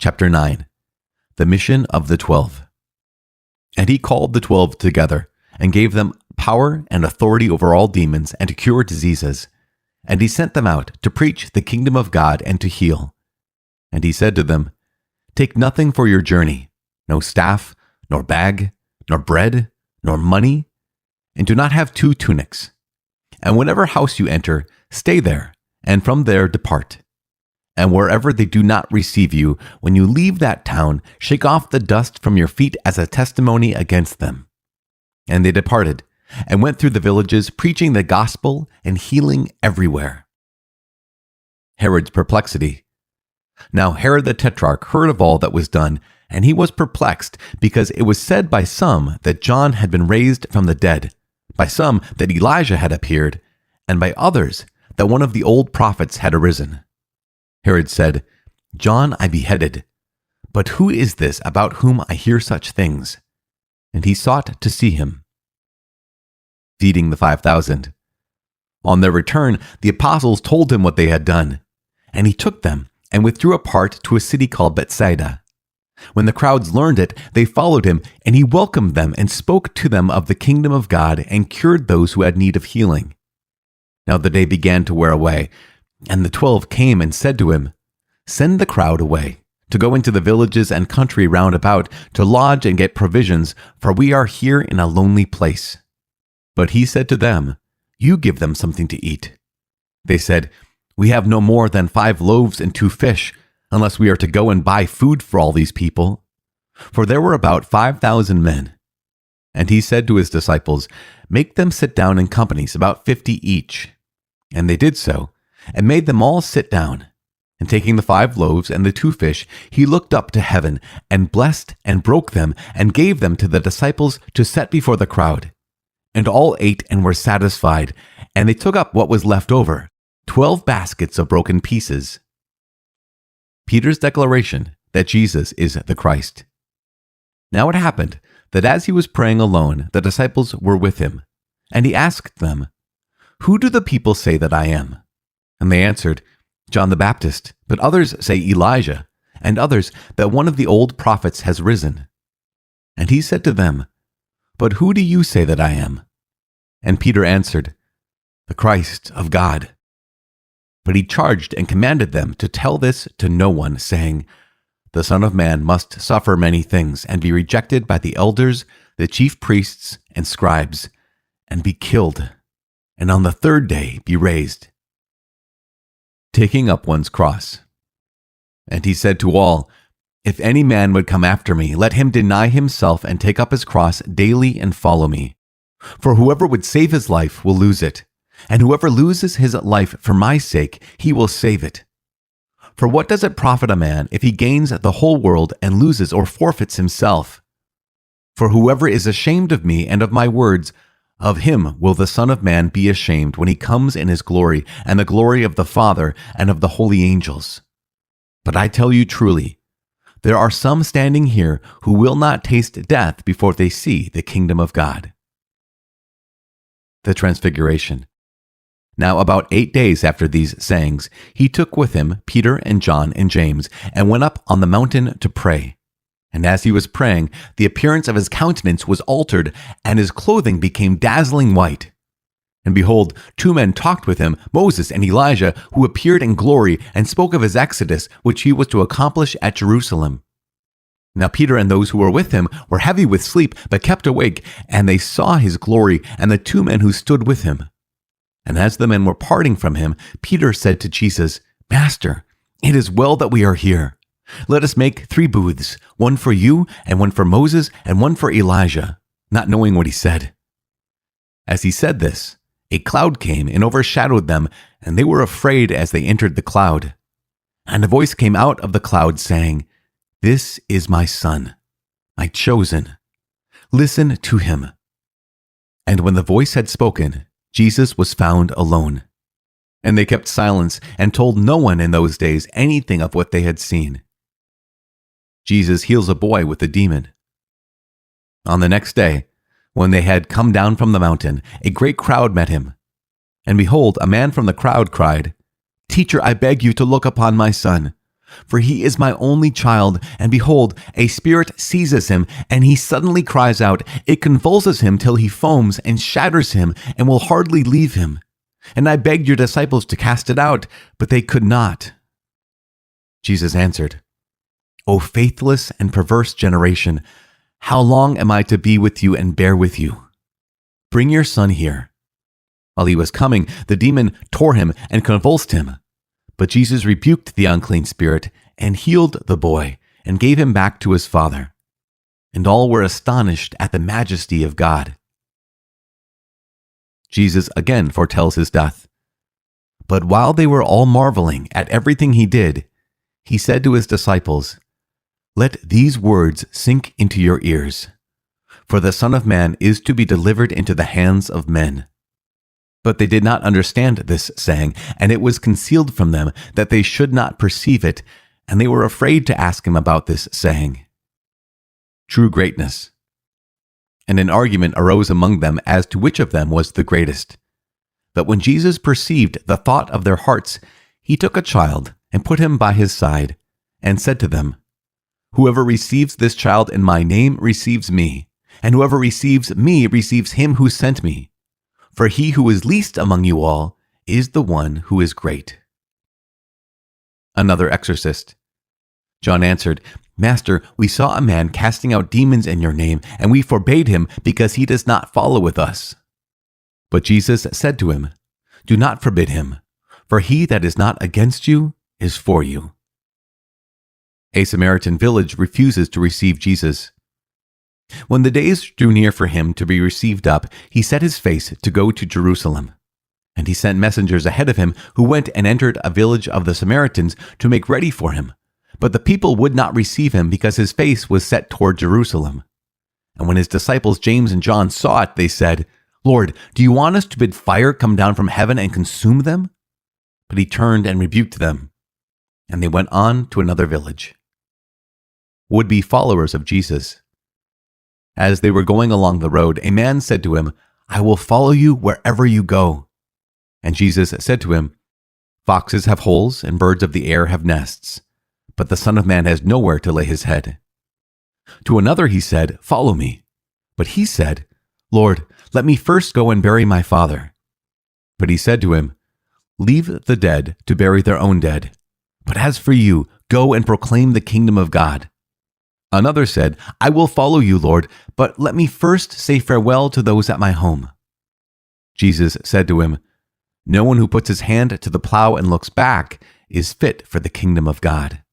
Chapter 9. The Mission of the 12. And he called the 12 together, and gave them power and authority over all demons, and to cure diseases. And he sent them out to preach the kingdom of God and to heal. And he said to them, Take nothing for your journey, no staff, nor bag, nor bread, nor money, and do not have 2 tunics. And whatever house you enter, stay there, and from there depart. And wherever they do not receive you, when you leave that town, shake off the dust from your feet as a testimony against them. And they departed, and went through the villages, preaching the gospel and healing everywhere. Herod's perplexity. Now Herod the Tetrarch heard of all that was done, and he was perplexed, because it was said by some that John had been raised from the dead, by some that Elijah had appeared, and by others that one of the old prophets had arisen. Herod said, John I beheaded, but who is this about whom I hear such things? And he sought to see him. Feeding the 5,000. On their return, the apostles told him what they had done, and he took them and withdrew apart to a city called Bethsaida. When the crowds learned it, they followed him, and he welcomed them and spoke to them of the kingdom of God and cured those who had need of healing. Now the day began to wear away, and the 12 came and said to him, Send the crowd away, to go into the villages and country round about, to lodge and get provisions, for we are here in a lonely place. But he said to them, You give them something to eat. They said, We have no more than 5 loaves and 2 fish, unless we are to go and buy food for all these people. For there were about 5,000 men. And he said to his disciples, Make them sit down in companies, about 50 each. And they did so, and made them all sit down. And taking the 5 loaves and the 2 fish, he looked up to heaven, and blessed and broke them, and gave them to the disciples to set before the crowd. And all ate and were satisfied, and they took up what was left over, 12 baskets of broken pieces. Peter's declaration that Jesus is the Christ. Now it happened that as he was praying alone, the disciples were with him, and he asked them, Who do the people say that I am? And they answered, John the Baptist, but others say Elijah, and others that one of the old prophets has risen. And he said to them, But who do you say that I am? And Peter answered, The Christ of God. But he charged and commanded them to tell this to no one, saying, The Son of Man must suffer many things, and be rejected by the elders, the chief priests, and scribes, and be killed, and on the 3rd day be raised. Taking up one's cross. And he said to all, If any man would come after me, let him deny himself and take up his cross daily and follow me. For whoever would save his life will lose it, and whoever loses his life for my sake, he will save it. For what does it profit a man if he gains the whole world and loses or forfeits himself? For whoever is ashamed of me and of my words, of him will the Son of Man be ashamed when he comes in his glory and the glory of the Father and of the holy angels. But I tell you truly, there are some standing here who will not taste death before they see the kingdom of God. The Transfiguration. Now about 8 days after these sayings, he took with him Peter and John and James, and went up on the mountain to pray. And as he was praying, the appearance of his countenance was altered, and his clothing became dazzling white. And behold, 2 men talked with him, Moses and Elijah, who appeared in glory, and spoke of his exodus, which he was to accomplish at Jerusalem. Now Peter and those who were with him were heavy with sleep, but kept awake, and they saw his glory, and the 2 men who stood with him. And as the men were parting from him, Peter said to Jesus, Master, it is well that we are here. Let us make 3 booths, one for you, and one for Moses, and one for Elijah, not knowing what he said. As he said this, a cloud came and overshadowed them, and they were afraid as they entered the cloud. And a voice came out of the cloud saying, This is my Son, my chosen. Listen to him. And when the voice had spoken, Jesus was found alone. And they kept silence and told no one in those days anything of what they had seen. Jesus heals a boy with a demon. On the next day, when they had come down from the mountain, a great crowd met him. And behold, a man from the crowd cried, Teacher, I beg you to look upon my son, For he is my only child, and behold, a spirit seizes him, and he suddenly cries out. It convulses him till he foams and shatters him, and will hardly leave him. And I begged your disciples to cast it out, but they could not." Jesus answered, "O faithless and perverse generation, how long am I to be with you and bear with you? Bring your son here." While he was coming, the demon tore him and convulsed him. But Jesus rebuked the unclean spirit and healed the boy and gave him back to his father. And all were astonished at the majesty of God. Jesus again foretells his death. But while they were all marveling at everything he did, he said to his disciples, "Let these words sink into your ears. For the Son of Man is to be delivered into the hands of men." But they did not understand this saying, and it was concealed from them that they should not perceive it, and they were afraid to ask him about this saying. True greatness. And an argument arose among them as to which of them was the greatest. But when Jesus perceived the thought of their hearts, he took a child and put him by his side, and said to them, "Whoever receives this child in my name receives me, and whoever receives me receives him who sent me. For he who is least among you all is the one who is great." Another exorcist. John answered, "Master, we saw a man casting out demons in your name, and we forbade him because he does not follow with us." But Jesus said to him, "Do not forbid him, for he that is not against you is for you." A Samaritan village refuses to receive Jesus. When the days drew near for him to be received up, he set his face to go to Jerusalem. And he sent messengers ahead of him, who went and entered a village of the Samaritans to make ready for him. But the people would not receive him because his face was set toward Jerusalem. And when his disciples James and John saw it, they said, "Lord, do you want us to bid fire come down from heaven and consume them?" But he turned and rebuked them, and they went on to another village. Would-be followers of Jesus. As they were going along the road, a man said to him, "I will follow you wherever you go." And Jesus said to him, "Foxes have holes and birds of the air have nests, but the Son of Man has nowhere to lay his head." To another he said, "Follow me." But he said, "Lord, let me first go and bury my father." But he said to him, "Leave the dead to bury their own dead. But as for you, go and proclaim the kingdom of God." Another said, "I will follow you, Lord, but let me first say farewell to those at my home." Jesus said to him, "No one who puts his hand to the plow and looks back is fit for the kingdom of God."